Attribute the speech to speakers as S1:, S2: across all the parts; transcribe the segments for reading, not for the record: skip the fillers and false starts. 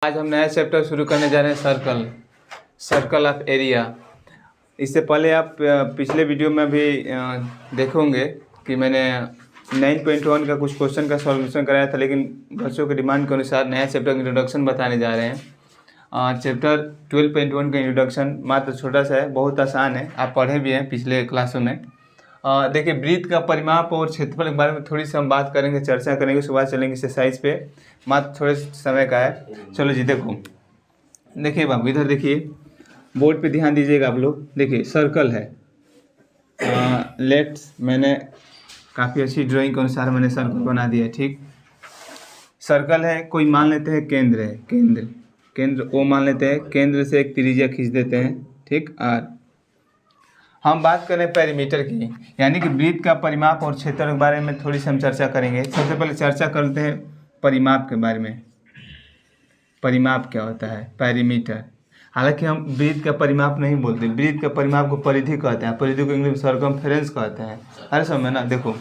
S1: आज हम नया चैप्टर शुरू करने जा रहे हैं सर्कल ऑफ एरिया। इससे पहले आप पिछले वीडियो में भी देखोगे कि मैंने 9.1 का कुछ क्वेश्चन का सॉल्यूशन कराया था, लेकिन बच्चों के डिमांड के अनुसार नया चैप्टर का इंट्रोडक्शन बताने जा रहे हैं। चैप्टर 12.1 का इंट्रोडक्शन मात्र छोटा सा है, बहुत आसान है, आप पढ़े भी हैं पिछले क्लासों में। देखिए, वृत्त का परिमाप और क्षेत्रफल के बारे में थोड़ी सी हम बात करेंगे, चर्चा करेंगे, उसके बाद चलेंगे एक्सरसाइज पे। मात्र थोड़े समय का है। चलो जी, देखिए बाबू, इधर देखिए, बोर्ड पे ध्यान दीजिएगा आप लोग। देखिए सर्कल है, मैंने काफ़ी अच्छी ड्राइंग के अनुसार मैंने सर्कल बना दिया है। ठीक, सर्कल है, कोई मान लेते हैं केंद्र है, केंद्र ओ मान लेते हैं, केंद्र से एक त्रिज्या खींच देते हैं। ठीक, आर। हम बात करें पेरीमीटर की, यानी कि वृत्त का परिमाप और क्षेत्र के बारे में थोड़ी सी हम चर्चा करेंगे। सबसे पहले चर्चा करते हैं परिमाप के बारे में। परिमाप क्या होता है? पेरीमीटर। हालांकि हम वृत्त का परिमाप नहीं बोलते, वृत्त का परिमाप को परिधि कहते हैं, परिधि को इंग्लिश में सर्कमफेरेंस कहते हैं। अरे समझ ना, देखो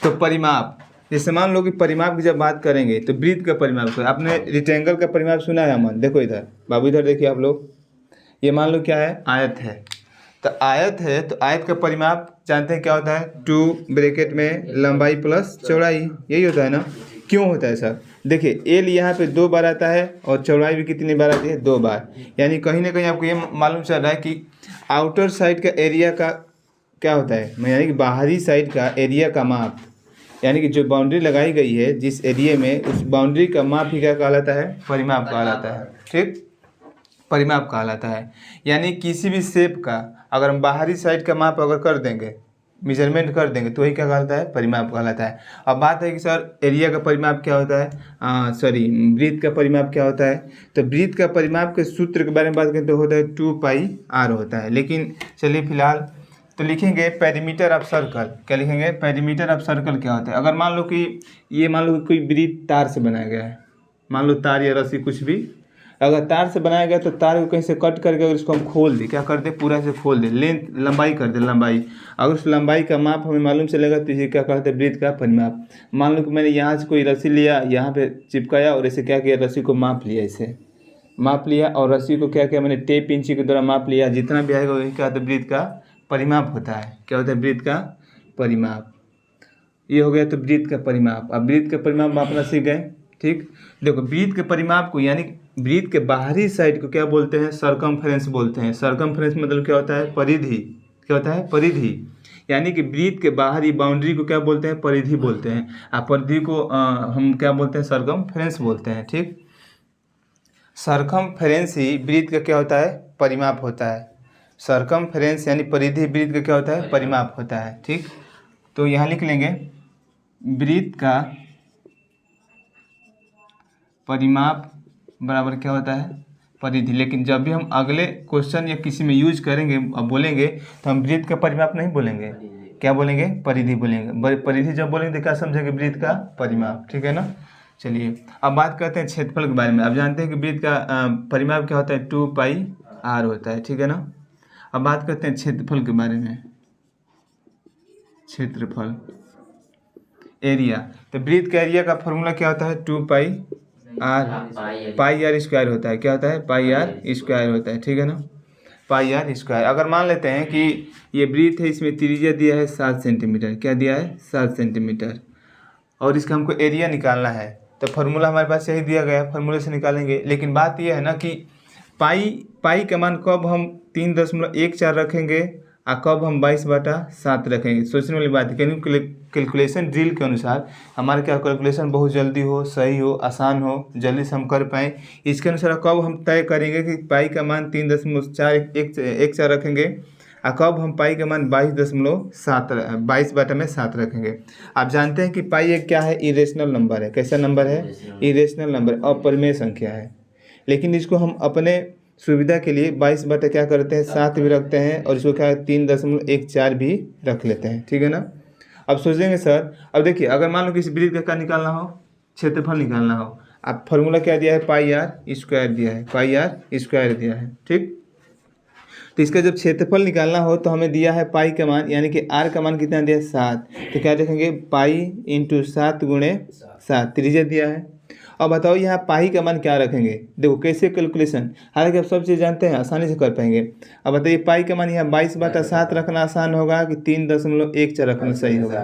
S1: तो परिमाप, जैसे मान लो कि परिमाप की जब बात करेंगे तो वृत्त का परिमाप, आपने रेक्टेंगल का परिमाप सुना है अमन? देखो इधर बाबू, इधर देखिए आप लोग, ये मान लो क्या है, आयत है। तो आयत है, तो आयत का परिमाप जानते हैं क्या होता है? 2 ब्रैकेट में लंबाई प्लस चौड़ाई, यही होता है ना? क्यों होता है सर? देखिए, एल यहाँ पे 2 बार आता है और चौड़ाई भी कितनी बार आती है? 2 बार। यानी कहीं ना कहीं आपको ये मालूम चल रहा है कि आउटर साइड का एरिया का क्या होता है, यानी कि बाहरी साइड का एरिया का माप, यानी कि जो बाउंड्री लगाई गई है जिस एरिया में, उस बाउंड्री का माप ही क्या कहलाता है? परिमाप कहलाता है। ठीक, परिमाप कहलाता है। यानी किसी भी शेप का अगर हम बाहरी साइड का माप अगर कर देंगे, मेजरमेंट कर देंगे, तो वही क्या कहलाता है? परिमाप कहलाता है। अब बात है कि सर एरिया का परिमाप क्या होता है, वृत्त का परिमाप क्या होता है? तो वृत्त का परिमाप के सूत्र के बारे में बात करें तो होता है 2πr होता है। लेकिन चलिए फिलहाल तो लिखेंगे पेरीमीटर ऑफ सर्कल। क्या लिखेंगे? पेरीमीटर ऑफ सर्कल क्या होता है? अगर मान लो कि ये मान लो कि कोई वृत्त तार से बनाया गया है, मान लो तार या रस्सी कुछ भी, अगर तार से बनाया गया तो तार को कहीं से कट करके अगर इसको हम खोल दें, क्या कर दे, पूरा से खोल दे, लेंथ लंबाई कर दे, लंबाई, अगर उस लंबाई का माप हमें मालूम चलेगा तो इसे क्या कहते हैं? वृत्त का परिमाप। मान लो कि मैंने यहाँ से कोई रस्सी लिया, यहाँ पे चिपकाया और इसे क्या किया, रस्सी को माप लिया, इसे माप लिया और रस्सी को क्या किया, मैंने टेप इंची के द्वारा माप लिया, जितना भी आएगा वही क्या होता है? वृत्त का परिमाप होता है। क्या होता है? वृत्त का परिमाप। ये हो गया तो वृत्त का परिमाप। अब वृत्त का परिमाप मापना सीख गए। ठीक, देखो वृत्त के परिमाप को, यानी वृत्त के बाहरी साइड को क्या बोलते हैं? सर्कमफेरेंस बोलते हैं। सर्कमफेरेंस मतलब क्या होता है? परिधि। क्या होता है? परिधि। यानी कि वृत्त के बाहरी बाउंड्री को क्या बोलते हैं? परिधि बोलते हैं। और परिधि को हम क्या बोलते हैं? सर्कमफेरेंस बोलते हैं। ठीक, सर्कमफेरेंस ही वृत्त का क्या होता है? परिमाप होता है। सर्कमफेरेंस यानी परिधि वृत्त का क्या होता है? परिमाप होता है। ठीक, तो यहाँ लिख लेंगे वृत्त का परिमाप बराबर क्या होता है? परिधि। लेकिन जब भी हम अगले क्वेश्चन या किसी में यूज करेंगे, अब बोलेंगे तो हम वृत्त का परिमाप नहीं बोलेंगे, क्या बोलेंगे? परिधि बोलेंगे। परिधि जब बोलेंगे तो क्या समझेंगे? वृत्त का परिमाप। ठीक है ना? चलिए अब बात करते हैं क्षेत्रफल के बारे में। अब जानते हैं कि वृत्त का परिमाप क्या होता है? 2πr होता है। ठीक है ना? अब बात करते हैं क्षेत्रफल के बारे में। क्षेत्रफल, एरिया। तो वृत्त का एरिया का फॉर्मूला क्या होता है? 2πr, पाई आर स्क्वायर होता है। क्या होता है? पाई आर स्क्वायर होता है। ठीक है ना? पाई आर स्क्वायर। अगर मान लेते हैं कि ये वृत्त है, इसमें त्रिज्या दिया है 7 सेंटीमीटर। क्या दिया है? 7 सेंटीमीटर। और इसका हमको एरिया निकालना है, तो फार्मूला हमारे पास यही दिया गया है, फार्मूले से निकालेंगे। लेकिन बात यह है ना कि पाई का मान कब हम 3.14 रखेंगे और कब हम 22/7 रखेंगे, सोचने वाली बात है। क्योंकि कैलकुलेशन ड्रिल के अनुसार हमारे क्या कैलकुलेशन बहुत जल्दी हो, सही हो, आसान हो, जल्दी से हम कर पाएँ, इसके अनुसार कब हम तय करेंगे कि पाई का मान 3.414 रखेंगे और कब हम पाई का मान 22/7 रखेंगे। आप जानते हैं कि पाई एक क्या है? इरेशनल नंबर है। कैसा नंबर है? इरेशनल नंबर, अपरिमेय संख्या है। लेकिन इसको हम अपने सुविधा के लिए 22 क्या करते हैं? 7 भी रखते हैं और इसको क्या 3.14 भी रख लेते हैं। ठीक है ना? अब सोचेंगे सर, अब देखिए अगर मान लो किसी वृत्त का क्या निकालना हो, क्षेत्रफल निकालना हो, अब फॉर्मूला क्या दिया है? पाई आर स्क्वायर दिया है, पाई आर स्क्वायर दिया है। ठीक, तो इसका जब क्षेत्रफल निकालना हो तो हमें दिया है पाई का मान, यानी कि आर का मान कितना दिया है? 7। तो क्या देखेंगे? पाई इंटू 7 गुणे 7, त्रिज्या दिया है। अब बताओ यहाँ पाई का मान क्या रखेंगे, देखो कैसे कैलकुलेशन, हालांकि आप सब चीज़ जानते हैं, आसानी से कर पाएंगे। अब बताइए पाई का मान यहाँ 22/7 रखना आसान होगा कि 3.14 रखना सही होगा?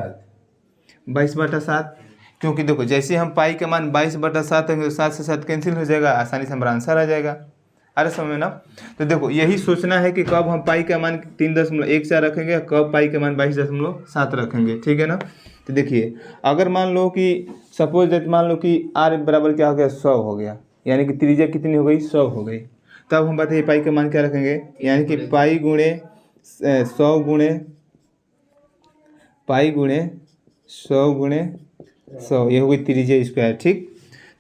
S1: 22/7, क्योंकि देखो जैसे हम पाई का मान 22/7 रखेंगे तो 7 से 7 कैंसिल हो जाएगा, आसानी से हमारा आंसर आ जाएगा। अरे समझ ना। तो देखो यही सोचना है कि कब हम पाई का मान 3.14 रखेंगे, कब पाई का मान 22.7 रखेंगे, ठीक है ना। तो देखिए अगर मान लो कि सपोज दैट मान लो कि r बराबर क्या हो गया, 100 हो गया, यानी कि त्रिज्या कितनी हो गई, 100 हो गई। तब हम बताइए पाई का मान क्या रखेंगे, यानी कि पाई गुणे 100 गुणे पाई गुणे 100 गुणे 100, ये हो गई त्रिज्या स्क्वायर, ठीक।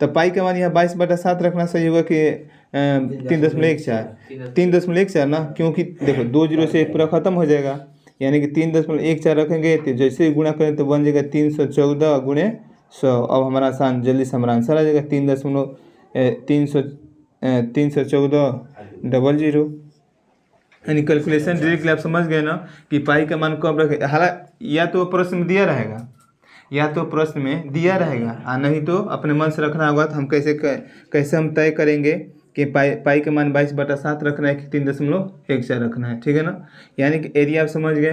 S1: तो पाई का मान यहाँ 22/7 रखना सही होगा कि 3.14 ना, क्योंकि देखो 2 जीरो से पूरा खत्म हो जाएगा, यानी कि 3.14 रखेंगे तो जैसे ही गुणा करें तो बन जाएगा 314 गुणे 100। अब हमारा आसान जल्दी से हमारा आंसर आ जाएगा 314,000, यानी कैलकुलेशन डायरेक्टली आप समझ गए ना कि पाई का मान कब रखें। हालांकि या तो प्रश्न में दिया रहेगा, और नहीं तो अपने मन से रखना होगा। तो हम कैसे हम तय करेंगे कि पाई का मान 22/7 रखना है कि 3.14 रखना है, ठीक है ना। यानी कि एरिया आप समझ गए,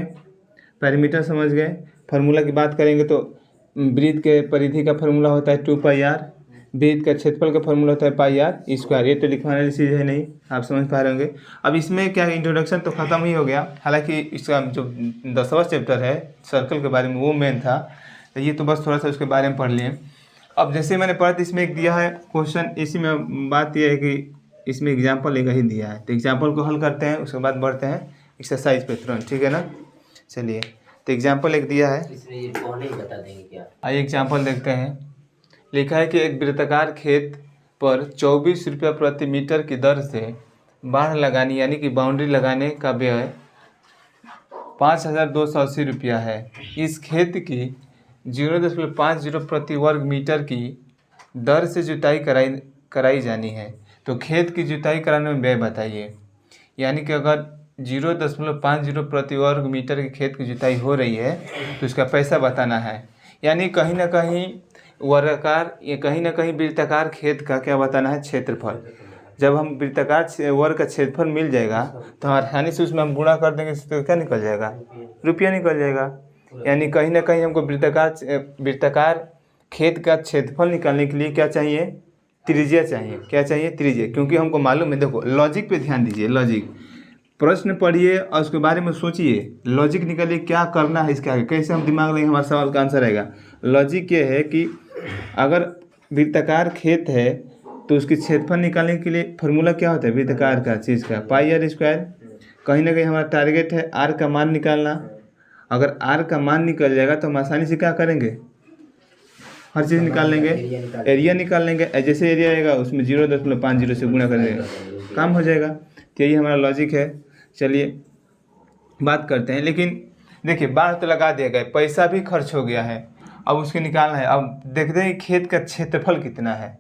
S1: पैरामीटर समझ गए। फार्मूला की बात करेंगे तो वृत्त के परिधि का फार्मूला होता है 2πr, वृत्त का क्षेत्रफल का फार्मूला होता है πr²। ये तो लिखवाने वाली चीज़ है नहीं, आप समझ पा रहे होंगे। अब इसमें क्या इंट्रोडक्शन तो ख़त्म ही हो गया, हालांकि इसका जो 10वां चैप्टर है सर्कल के बारे में वो मेन था, तो ये तो बस थोड़ा सा उसके बारे में पढ़ लिए। अब जैसे मैंने पढ़ा था इसमें एक दिया है क्वेश्चन, इसी में बात यह है कि इसमें एग्जाम्पल एक ही दिया है, तो एग्जाम्पल को हल करते हैं, उसके बाद बढ़ते हैं एक्सरसाइज पे तुरंत, ठीक है ना। चलिए तो एग्जाम्पल एक दिया है,
S2: इसमें ये कौन ही बता देंगे क्या।
S1: आइए एग्जाम्पल देखते हैं। लिखा है कि एक वृत्ताकार खेत पर 24 रुपया प्रति मीटर की दर से बाढ़ लगाने यानी कि बाउंड्री लगाने का व्यय 5,280 रुपया है। इस खेत की 0.50 प्रति वर्ग मीटर की दर से जुताई कराई जानी है, तो खेत की जुताई कराने में व्यय बताइए। यानी कि अगर 0.50 प्रति वर्ग मीटर के खेत की जुताई हो रही है तो इसका पैसा बताना है। यानी कहीं ना कहीं वृत्ताकार खेत का क्या बताना है, क्षेत्रफल। जब हम वृत्ताकार वर्ग का क्षेत्रफल मिल जाएगा तो आसानी से उसमें हम गुणा कर देंगे तो क्या निकल जाएगा, रुपया निकल जाएगा। यानी कहीं ना कहीं हमको वृत्ताकार खेत का क्षेत्रफल निकालने के लिए क्या चाहिए, त्रिज्या चाहिए। क्या चाहिए, त्रिज्या, क्योंकि हमको मालूम है। देखो लॉजिक पे ध्यान दीजिए, लॉजिक प्रश्न पढ़िए और उसके बारे में सोचिए, लॉजिक निकालिए क्या करना है इसके आगे, कैसे हम दिमाग लेंगे हमारे सवाल का आंसर आएगा। लॉजिक ये है कि अगर वृत्ताकार खेत है तो उसकी क्षेत्रफल निकालने के लिए फार्मूला क्या होता है वृत्ताकार का चीज़ का, πr²। कहीं ना कहीं हमारा टारगेट है r का मान निकालना। अगर r का मान निकल जाएगा तो हम आसानी से क्या करेंगे, हर चीज़ निकाल लेंगे, एरिया निकाल लेंगे। जैसे एरिया आएगा उसमें 0.50 से गुणा कर देंगे, काम हो जाएगा। तो यही हमारा लॉजिक है। चलिए बात करते हैं। लेकिन देखिए बाढ़ तो लगा दिया गया, पैसा भी खर्च हो गया है, अब उसके निकालना है। अब देखते हैं खेत का क्षेत्रफल कितना है,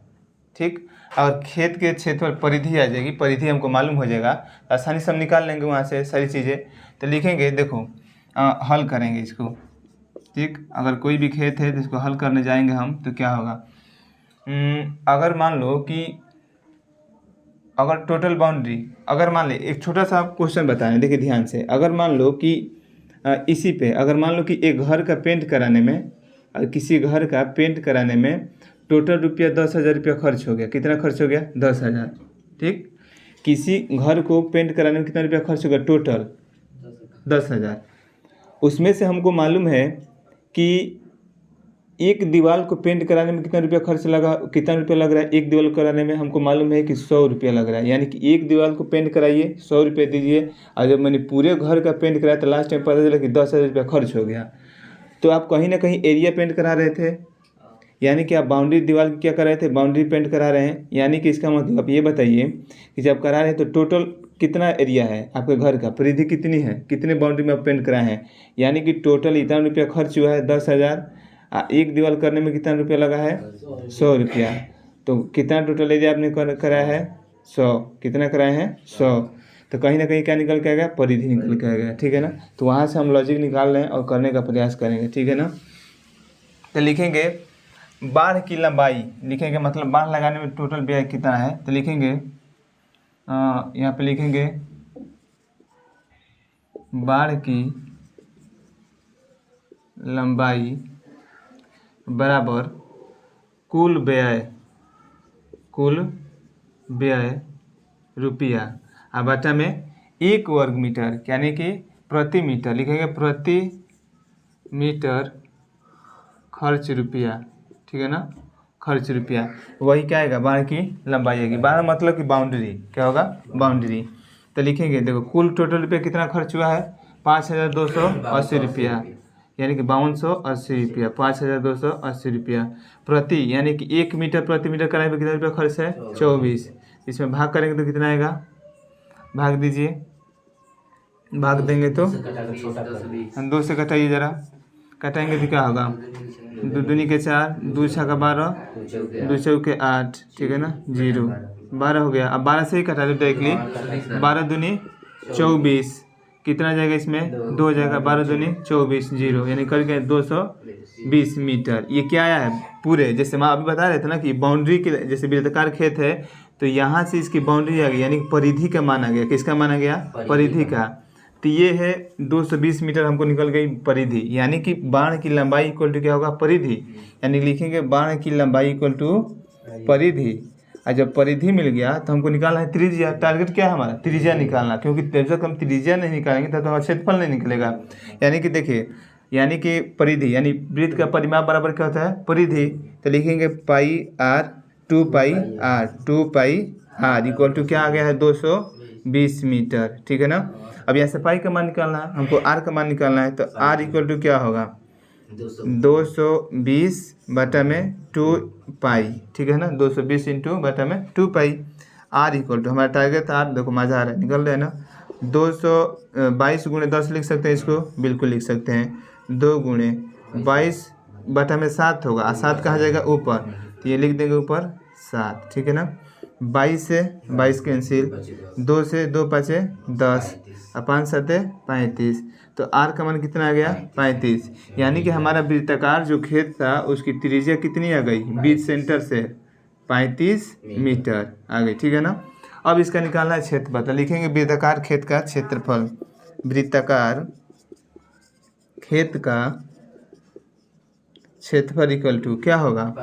S1: ठीक। और खेत के क्षेत्रफल परिधि आ जाएगी, परिधि हमको मालूम हो जाएगा, आसानी से हम निकाल लेंगे वहाँ से सारी चीज़ें। तो लिखेंगे, देखो हल करेंगे इसको, ठीक। अगर कोई भी खेत है तो इसको हल करने जाएंगे हम तो क्या होगा, अगर मान लो कि अगर टोटल बाउंड्री, अगर मान ले एक छोटा सा क्वेश्चन बताएं, देखिए ध्यान से। अगर मान लो कि इसी पे अगर मान लो कि एक घर का पेंट कराने में, किसी घर का पेंट कराने में टोटल रुपया 10,000 रुपया खर्च हो गया। कितना खर्च हो गया, 10,000, ठीक। किसी घर को पेंट कराने में कितना रुपया खर्च हो गया, टोटल 10,000। उसमें से हमको मालूम है कि एक दीवार को पेंट कराने में कितना रुपया खर्च लगा, कितना रुपया लग रहा है। एक दीवार कराने में हमको मालूम है कि 100 रुपया लग रहा है। यानी कि एक दीवार को पेंट कराइए 100 रुपये दीजिए, और जब मैंने पूरे घर का पेंट कराया तो लास्ट में पता चला कि 10,000 रुपया खर्च हो गया। तो आप कहीं ना कहीं एरिया पेंट करा रहे थे, यानी कि आप बाउंड्री दीवार क्या कर रहे थे, बाउंड्री पेंट करा रहे हैं। यानी कि इसका मतलब आप ये बताइए कि जब करा रहे हैं तो टोटल कितना एरिया है आपके घर का, परिधि कितनी है, कितने बाउंड्री में आप पेंट कराए हैं। यानी कि टोटल इतना रुपया खर्च हुआ है 10,000। एक दीवार करने में कितना रुपया लगा है, 100 रुपया। तो कितना टोटल एरिया आपने कराया है, 100। कितना कराए हैं, 100। तो कहीं ना कहीं क्या निकल के आ गया, परिधि निकल के आ गया, ठीक है ना। तो वहाँ से हम लॉजिक निकाल रहे हैं और करने का प्रयास करेंगे, ठीक है ना। तो लिखेंगे बाढ़ की लंबाई लिखेंगे, मतलब बाढ़ लगाने में टोटल व्यय कितना है, तो लिखेंगे यहाँ पे लिखेंगे बाढ़ की लंबाई बराबर कुल व्यय रुपया और बटा में 1 वर्ग मीटर, यानी कि प्रति मीटर लिखेंगे, प्रति मीटर खर्च रुपया, ठीक है ना, खर्च रुपया। वही क्या आएगा, बाढ़ की लंबाई आएगी। बाढ़ मतलब कि बाउंड्री, क्या होगा, बाउंड्री। तो लिखेंगे देखो कुल टोटल रुपया कितना खर्च हुआ है, 5280 रुपया, यानी कि 5280 रुपया, 5280 रुपया प्रति, यानी कि 1 मीटर प्रति मीटर कराने पर कितना रुपया खर्च है, 24। इसमें भाग करेंगे तो कितना आएगा, भाग दीजिए, भाग देंगे तो 2 से घटाइए जरा, कटाएंगे तो क्या होगा, 2 दूनी के 4, 2 छक्का 12, 2 चौके 8, ठीक है ना, 0, 12 हो गया। अब 12 से ही कटा दो डायरेक्टली, 12 दूनी 24, कितना जाएगा इसमें, 2 जाएगा, 12 दूनी 24, 0, यानी कर गए 220 मीटर। ये क्या आया है पूरे, जैसे मैं अभी बता रहे थे ना कि बाउंड्री के, जैसे वृत्ताकार खेत है तो यहाँ से इसकी बाउंड्री आ गई, यानी परिधि का माना गया, किसका माना गया, परिधि का। तो ये है 220 मीटर हमको निकल गई परिधि, यानी कि बाढ़ की लंबाई इक्वल टू क्या होगा, परिधि, यानी लिखेंगे बाढ़ की लंबाई इक्वल टू परिधि। और जब परिधि मिल गया तो हमको निकालना है त्रिज्या। टारगेट क्या है हमारा, त्रिज्या निकालना, क्योंकि जब तक हम त्रिज्या नहीं निकालेंगे तब तक हमारा क्षेत्रफल नहीं निकलेगा। यानी कि देखिए, यानी कि परिधि, यानी वृत्त का परिमाप बराबर क्या होता है, परिधि। तो लिखेंगे pi R 2 pi R, 2 pi R equal to क्या आ गया है, 220 मीटर, ठीक है ना। अब यहाँ से पाई का मान निकालना है, हमको आर का मान निकालना है, तो आर इक्वल टू क्या होगा, 220 बटा में 2 पाई, ठीक है ना, 220 इंटू बटा में 2 पाई। आर इक्वल टू, हमारा टारगेट आर देखो मजा आ रहा है, निकल रहा है ना, 222 गुणे 10 लिख सकते हैं इसको, बिल्कुल लिख सकते हैं, 2 गुणे 22 बटा में 7 होगा, और 7 कहाँ जाएगा, ऊपर, तो ये लिख देंगे ऊपर 7, ठीक है ना। 22 से 22 कैंसिल, 2 से 2 5 10 और 5 7 35, तो आर का मान कितना आ गया, 35, यानी कि हमारा वृत्ताकार जो खेत था उसकी त्रिज्या कितनी आ गई, बीच सेंटर से 35 मीटर आ गई, ठीक है ना। अब इसका निकालना है क्षेत्रफल, तो लिखेंगे वृत्ताकार खेत का क्षेत्रफल, वृत्ताकार खेत का क्षेत्रफल इक्वल टू क्या होगा,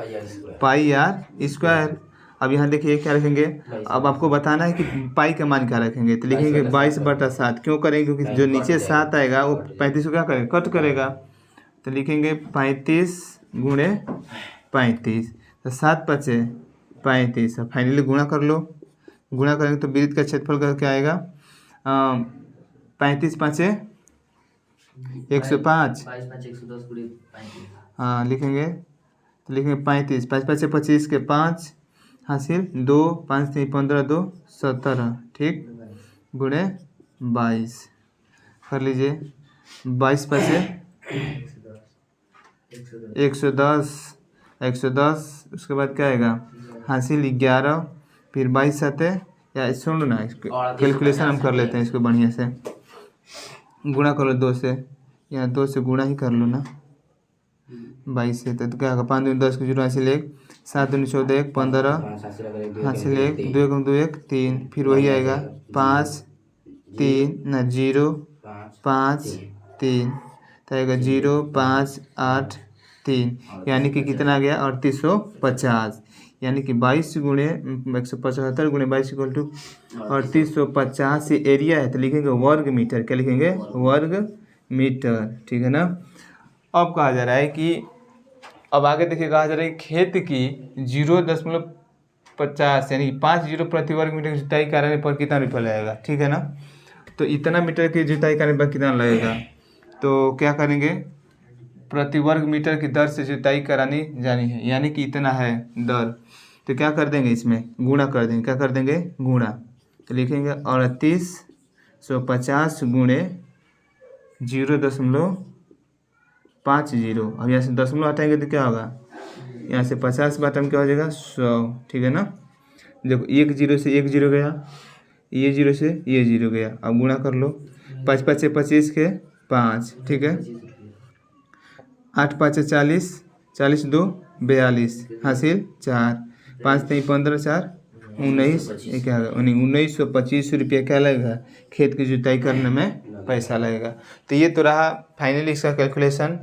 S1: पाई आर स्क्वायर। अब यहाँ देखिए क्या रखेंगे, अब आपको बताना है कि पाई का मान क्या रखेंगे, तो लिखेंगे 22 बटा 7, क्यों करेंगे, क्योंकि जो नीचे 7 आएगा वो 35 को क्या करेगा, कट करेगा, तो लिखेंगे 35 गुणे 35, तो 7 5 35, फाइनली गुणा कर लो, गुणा करेंगे तो वृत्त का क्षेत्रफल का क्या आएगा, 35 5 105, हाँ लिखेंगे, तो लिखेंगे 35, 5 5 25 के 5 हासिल, 2 5 3 15 2 17, ठीक, गुणे 22 कर लीजिए, 22 पैसे 110, उसके बाद क्या आएगा, हासिल 11, फिर 22 7, या सुन लो ना, इसको कैलकुलेशन हम कर लेते हैं इसको बढ़िया से, गुणा कर लो 2 से, या 2 से गुणा ही कर लो ना 22 से, तो क्या होगा, 5 दूनी 10 0 हासिल 1, 7 दूनी 14 1 15 हासिल 1, 2 1 2 1 3, फिर वही आएगा 5 3 ना 0 5 3, तो आएगा 0 5 8 3, यानी कि कितना आ गया 3850, यानी कि 22 गुणे 175 गुणे 22 इक्वल टू 3850 एरिया है, तो लिखेंगे वर्ग मीटर, क्या लिखेंगे, वर्ग मीटर, ठीक है ना। अब कहा जा रहा है कि अब आगे देखिए कहा जा रहा है खेत की 0.50 यानी 5 जीरो प्रति वर्ग मीटर की जुताई कराने पर कितना रुपया लगेगा, ठीक है ना। तो इतना मीटर की जुताई करने पर कितना लगेगा, तो क्या करेंगे, प्रति वर्ग मीटर की दर से जुताई करानी जानी है, यानी कि इतना है दर, तो क्या कर देंगे, इसमें गुणा कर देंगे, क्या कर देंगे, गुणा, तो लिखेंगे 3850 गुणे 0.50। अब यहाँ से दशमलव हटाएंगे तो क्या होगा, यहाँ से 50 बटा में क्या हो जाएगा 100, ठीक है ना। देखो 1 0 से 1 0 गया, ये 0 से ये 0 गया, अब गुणा कर लो, 5 5 25 के 5, ठीक है, 8 5 40, 40 2 42 हासिल 4, 5 3 15 4 19 1925 रुपये क्या लगेगा खेत की जुताई करने में पैसा लगेगा। तो ये तो रहा फाइनली इसका कैलकुलेशन।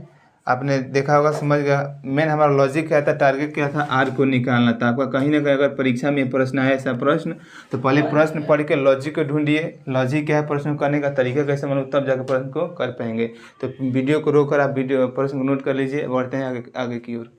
S1: आपने देखा होगा, समझ गया। मेन हमारा लॉजिक क्या था, टारगेट क्या था, आर को निकालना था। आपका कहीं ना कहीं अगर परीक्षा में प्रश्न आया ऐसा प्रश्न, तो पहले प्रश्न पढ़ के लॉजिक को ढूंढिए, लॉजिक क्या है, प्रश्न करने का तरीका कैसे मालूम, तब जाकर प्रश्न को कर पाएंगे। तो वीडियो को रोककर आप वीडियो प्रश्न को नोट कर लीजिए, बढ़ते हैं आगे की ओर।